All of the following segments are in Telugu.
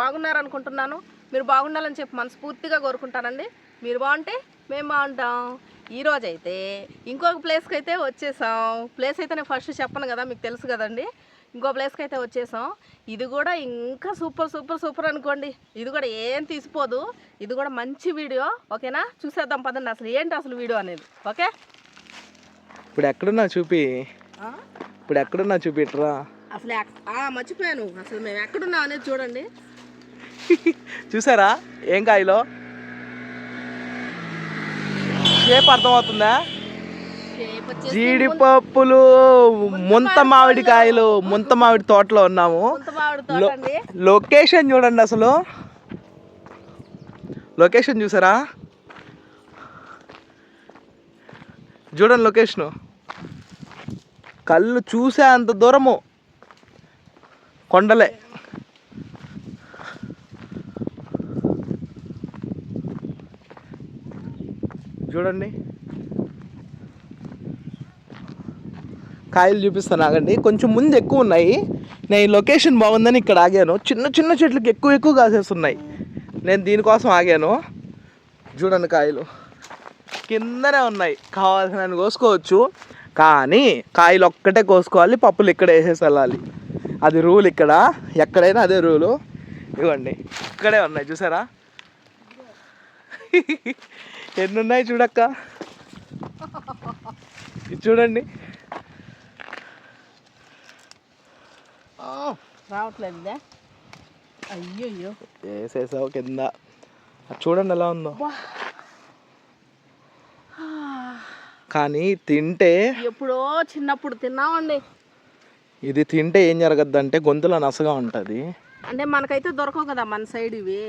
బాగున్నారనుకుంటున్నాను. మీరు బాగుండాలని చెప్పి మనస్ఫూర్తిగా కోరుకుంటానండి. మీరు బాగుంటే మేము బాగుంటాం. ఈరోజు అయితే ఇంకొక ప్లేస్కి అయితే వచ్చేసాం. ప్లేస్ అయితే నేను ఫస్ట్ చెప్పను కదా, మీకు తెలుసు కదండి. ఇంకో ప్లేస్కి అయితే వచ్చేసాం. ఇది కూడా ఇంకా సూపర్ సూపర్ సూపర్ అనుకోండి. ఇది కూడా ఏం తీసిపోదు. ఇది కూడా మంచి వీడియో, ఓకేనా? చూసేద్దాం పదండి అసలు ఏంటి అసలు వీడియో అనేది. ఓకే, ఇప్పుడు ఎక్కడున్నా చూపి, ఇప్పుడు ఎక్కడున్నా చూపిట్రా. అసలు మర్చిపోయాను, అసలు మేము ఎక్కడున్నాం అనేది చూడండి. చూసారా ఏం కాయలో షేప్ అర్థమవుతుందా? జీడిపప్పులు, ముంత మామిడి కాయలు, ముంత మామిడి తోటలో ఉన్నాము. లొకేషన్ చూడండి, అసలు లొకేషన్ చూసారా? చూడండి లొకేషను, కళ్ళు చూసే అంత దూరము కొండలే. చూడండి కాయలు చూపిస్తాను ఆగండి. కొంచెం ముందు ఎక్కువ ఉన్నాయి. నేను ఈ లొకేషన్ బాగుందని ఇక్కడ ఆగాను. చిన్న చిన్న చెట్లకి ఎక్కువ కాసేస్తున్నాయి. నేను దీనికోసం ఆగాను. చూడండి కాయలు కిందనే ఉన్నాయి. కావాల్సిన కోసుకోవచ్చు, కానీ కాయలు ఒక్కటే కోసుకోవాలి. పప్పులు ఇక్కడ వేసేసి వెళ్ళాలి. అది రూల్ ఇక్కడ, ఎక్కడైనా అదే రూలు. ఇవ్వండి ఇక్కడే ఉన్నాయి చూసారా? ఎన్ని ఉన్నాయి చూడక్క, ఇది చూడండి. రావట్లేదు, అయ్యో వేసేసావు కింద. చూడండి ఎలా ఉందో. కానీ తింటే, ఎప్పుడో చిన్నప్పుడు తిన్నామండి. ఇది తింటే ఏం జరగద్దంటే గొంతులో నసగా ఉంటుంది. అంటే మనకైతే దొరకవు కదా మన సైడ్, ఇవి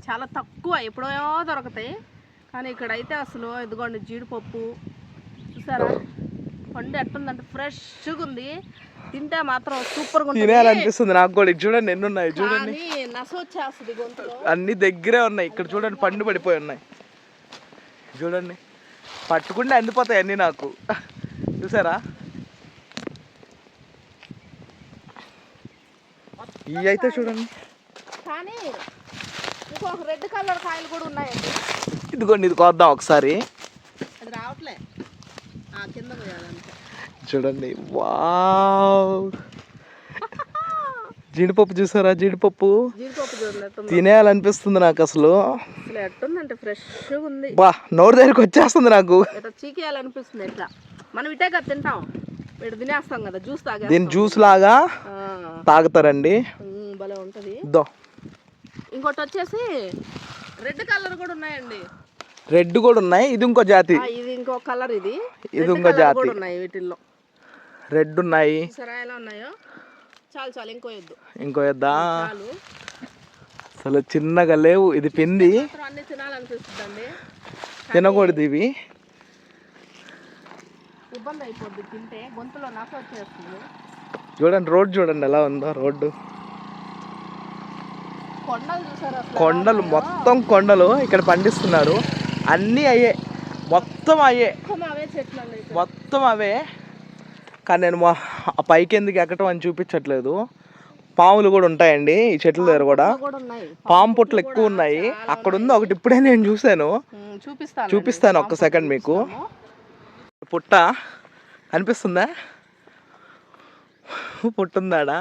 చాలా తక్కువ, ఎప్పుడో దొరుకుతాయి. కానీ ఇక్కడైతే అసలు ఇదిగోండి జీడిపప్పు చూసారా, పండు ఎట్టుందంటే ఫ్రెష్గా ఉంది. తింటే మాత్రం సూపర్గా ఉంటుంది, తినాలనిపిస్తుంది నాకు కూడా. చూడండి ఎన్ని ఉన్నాయి చూడండి, నస వచ్చేస్తుంది గొంతులో. అన్ని దగ్గరే ఉన్నాయి. ఇక్కడ చూడండి పండు పడిపోయి ఉన్నాయి. చూడండి పట్టుకుంటే అందిపోతాయి అన్నీ నాకు. చూసారా? ఇవి అయితే చూడండి. కానీ ఇంకొక రెడ్ కలర్ కాయలు కూడా ఉన్నాయండి. ఇదిగోండి, ఇది కోద్దాం ఒకసారి. అది రావట్లే, కింద పోయాలంటే. చూడండి వావ్, జీడిపప్పు చూసారా? జీడిపప్పు తినేయాలనిపిస్తుంది నాకు అసలు. ఎట్టుందంటే ఫ్రెష్గా ఉంది. బా, నోరు దగ్గరికి వచ్చేస్తుంది నాకు. చీకేయాలనిపిస్తుంది. ఎట్లా మనం ఇటే కదా తింటాం, ఇటు తినేస్తాం కదా, జ్యూస్ తాగా. దీని జ్యూస్ లాగా తాగుతారండి, భలే ఉంటుంది. దో ఇంకోటి వచ్చేసి రెడ్ కలర్ కూడా ఉన్నాయండి. రెడ్ కూడా ఉన్నాయి. ఇది ఇంకో జాతి, ఇది ఇంకో కలర్, ఇది ఇంకో జాతి ఉన్నాయి. వీటిల్లో రెడ్ ఉన్నాయి. సరే ఎలా ఉన్నాయో. చాలు చాలు, ఇంకో ఎద్దా. అసలు చిన్నగా లేవు. ఇది పిండి, అన్ని తినాలనిపిస్తుంది. తినకూడదు ఇవి, ఇబ్బంది అయిపోద్ది తింటే, గొంతులో నస వచ్చేస్తుంది. చూడండి రోడ్డు చూడండి ఎలా ఉందో. రోడ్డు కొండలు చూసారు, కొండలు మొత్తం కొండలు. ఇక్కడ పండిస్తున్నారు అన్నీ అయ్యే, మొత్తం అయ్యే, మొత్తం అవే. కానీ నేను ఆ పైకి ఎందుకు ఎక్కటం అని చూపించట్లేదు. పాములు కూడా ఉంటాయండి ఈ చెట్ల దగ్గర కూడా. పాము పుట్టలు ఎక్కువ ఉన్నాయి. అక్కడ ఉంది ఒకటి, ఇప్పుడే నేను చూశాను. చూపిస్తాను ఒక్క సెకండ్ మీకు. పుట్ట అనిపిస్తుందా? పుట్టుందాడా?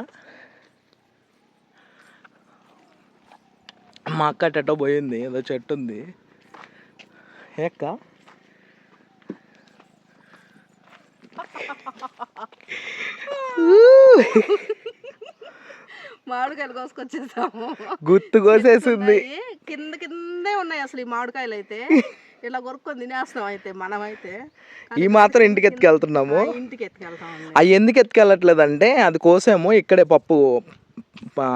మా అక్క టెటో పోయింది, ఏదో చెట్టు ఉంది. ఏక్క మామిడికాయలు కోసుకొచ్చేసాము, గుర్తు కోసేసింది. కింద కిందే ఉన్నాయి అసలు ఈ మామిడికాయలు అయితే. ఇలా కొరుక్కొని తినేస్తాం అయితే మనమైతే. ఈ మాత్రం ఇంటికి ఎత్తుకెళ్తున్నాము. ఇంటికి ఎత్తుకెళ్తాం. అవి ఎందుకు ఎత్తుకెళ్ళట్లేదు అంటే, అది కోసాము ఇక్కడే పప్పు,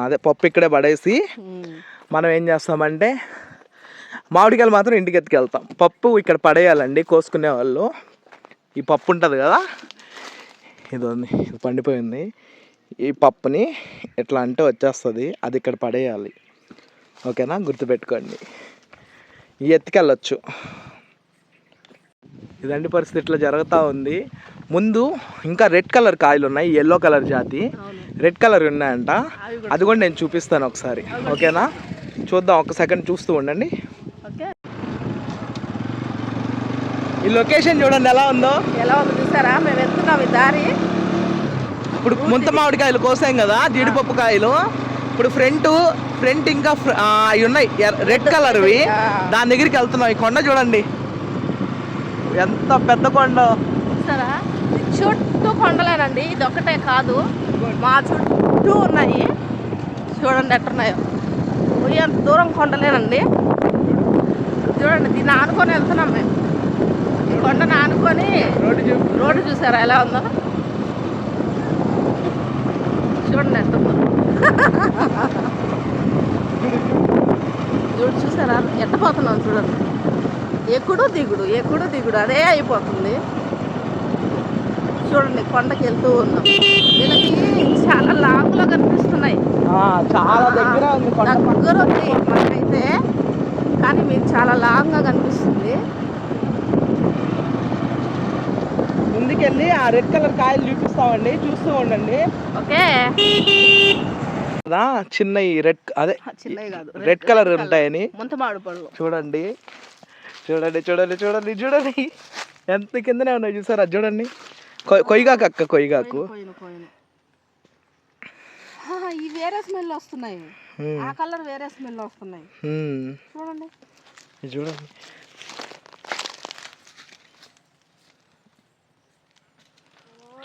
అదే పప్పు ఇక్కడే పడేసి మనం ఏం చేస్తామంటే మామిడికాయలు మాత్రం ఇంటికి ఎత్తుకెళ్తాం. పప్పు ఇక్కడ పడేయాలండి కోసుకునే వాళ్ళు. ఈ పప్పు ఉంటుంది కదా, ఇది పండిపోయింది. ఈ పప్పుని ఎట్లా అంటే వచ్చేస్తుంది, అది ఇక్కడ పడేయాలి. ఓకేనా? గుర్తుపెట్టుకోండి. ఈ ఎత్తుకెళ్ళొచ్చు. ఇదండి పరిస్థితి, ఇట్లా జరుగుతూ ఉంది. ముందు ఇంకా రెడ్ కలర్ కాయలు ఉన్నాయి, ఎల్లో కలర్ జాతి అవును. రెడ్ కలర్ ఉన్నాయంట. అవి కూడా అది కూడా నేను చూపిస్తాను ఒకసారి, ఓకేనా? చూద్దాం, ఒక సెకండ్ చూస్తూ ఉండండి. ఓకే. ఈ లొకేషన్ చూడండి ఎలా ఉందో. ఎలా ఉందో చూసారా? మేము వెళ్తున్నాం ఈ దారి. ఇప్పుడు ముంత మామిడికాయలు కోసాం కదా, జీడిపప్పు కాయలు. ఇప్పుడు ఫ్రంట్ ఇంకా అవి ఉన్నాయి రెడ్ కలర్వి, దాని దగ్గరికి వెళ్తున్నాం. ఈ కొండ చూడండి ఎంత పెద్ద కొండ చూసారా? చుట్టూ కొండలేనండి, ఇది ఒక్కటే కాదు, మా చుట్టూ ఉన్నాయి. చూడండి ఎట్టున్నాయో, అంత దూరం కొండలేనండి. చూడండి, దీన్ని ఆనుకొని వెళ్తున్నాం మేము. ఈ కొండను ఆనుకొని రోడ్డు చూసారా ఎలా ఉందో? చూడండి ఎట్టుందో. చూసారా ఎట్టపోతున్నాం? చూడండి, ఎక్కుడు దిగుడు అదే అయిపోతుంది. చూడండి కొండకి వెళ్తూ ఉన్నాం. వీళ్ళకి చాలా లాంగ్లో కనిపిస్తున్నాయి, చాలా దగ్గర ఉంది మనకైతే, కానీ మీకు చాలా లాంగ్గా కనిపిస్తుంది. ముందుకెళ్ళి ఆ రెడ్ కలర్ కాయలు చూపిస్తామండి, చూస్తూ ఉండండి. ఓకే. చిన్న రెడ్ అదే చిన్నవి కాదు, రెడ్ కలర్ ఉంటాయని. ముంత మామిడి పళ్ళు చూడండి చూడండి చూడండి చూడండి చూడండి ఎంత కిందనే ఉన్నాయి చూసారా? చూడండి, కొయ్యగాకు అక్క, కొయ్యగాకు. ఈ వేరే స్మెల్ వస్తున్నాయి, ఆ కలర్ వేరే స్మెల్ వస్తున్నాయి. చూడండి చూడండి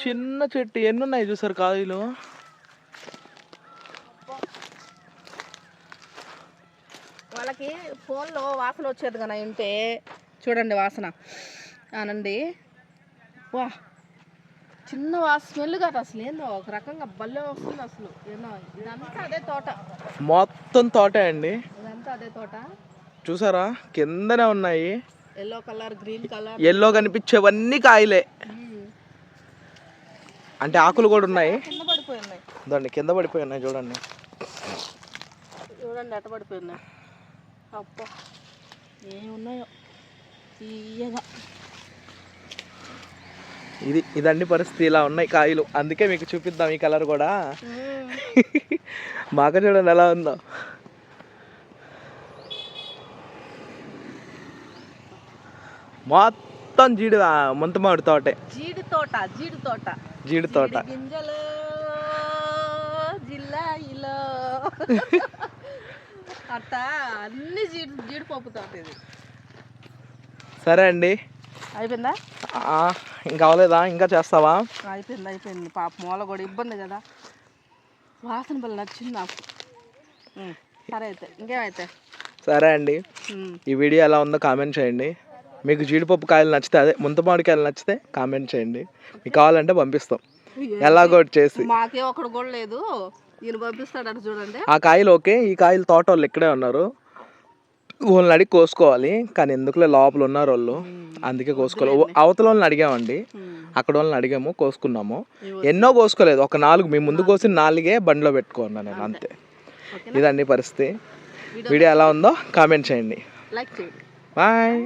చిన్న చెట్టు ఎన్ని ఉన్నాయి చూసారు కాయలు. వాళ్ళకి ఫోన్లో వాసన వచ్చేది కానీ ఉంటే చూడండి వాసన అనండి. వా, చిన్న స్మెల్ కాదు అసలు, ఏందో ఒక రకంగా భలే వస్తుంది అసలు. ఏమో ఇదంతా అదే తోట, మొత్తం తోటే అండి, ఇదంతా అదే తోట. చూసారా కిందనే ఉన్నాయి yellow colour, green colour, yellow కనిపించేవన్నీ కాయలే. అంటే ఆకులు కూడా ఉన్నాయి, కింద పడిపోయి ఉన్నాయి. దాన్ని కింద పడిపోయి ఉన్నాయి చూడండి. చూడండి ఎట్ట పడిపోయి ఉన్నాయి. అబ్బా ఏమున్నాయో తీయగా. ఇదండి పరిస్థితి, ఇలా ఉన్నాయి కాయలు. అందుకే మీకు చూపిద్దాం ఈ కలర్ కూడా. మాక చూడండి ఎలా ఉందో. మొత్తం ముంత మామిడి తోటే, జీడి తోట గింజలు జిల్లాయిలో అట్టా అన్ని జీడిపప్పు తోట ఇది. సరే అండి, అయిపోయిందా? ఇంకా అవ్వలేదా? ఇంకా చేస్తావా? అయిపోయింది. పాప మూల కూడా ఇబ్బంది కదా, వాసన బల్ల నచ్చింది నాకు. సరే అయితే ఇంకేమైతే. సరే అండి, ఈ వీడియో ఎలా ఉందో కామెంట్ చేయండి. మీకు జీడిపప్పు కాయలు నచ్చితే, అదే ముంత మామిడికాయలు నచ్చితే కామెంట్ చేయండి. మీకు కావాలంటే పంపిస్తాం ఎలాగో చేసి. మాకే ఒకడు కూడా లేదు, ఈయన పంపిస్తాడు చూడండి. ఆ కాయలు ఓకే, ఈ కాయలు తోట వాళ్ళు ఇక్కడే ఉన్నారు, వాళ్ళని అడిగి కోసుకోవాలి. కానీ ఎందుకులే, లోపల ఉన్నారు వాళ్ళు, అందుకే కోసుకోవాలి. అవతల వాళ్ళని అడిగామండి, అక్కడ వాళ్ళని అడిగాము, కోసుకున్నాము. ఎన్నో కోసుకోలేదు, ఒక 4 మీ ముందు కోసిన 4 బండిలో పెట్టుకున్నాను నేను, అంతే. ఇదండి పరిస్థితి. వీడియో ఎలా ఉందో కామెంట్ చేయండి. లైక్ చేయండి. బాయ్.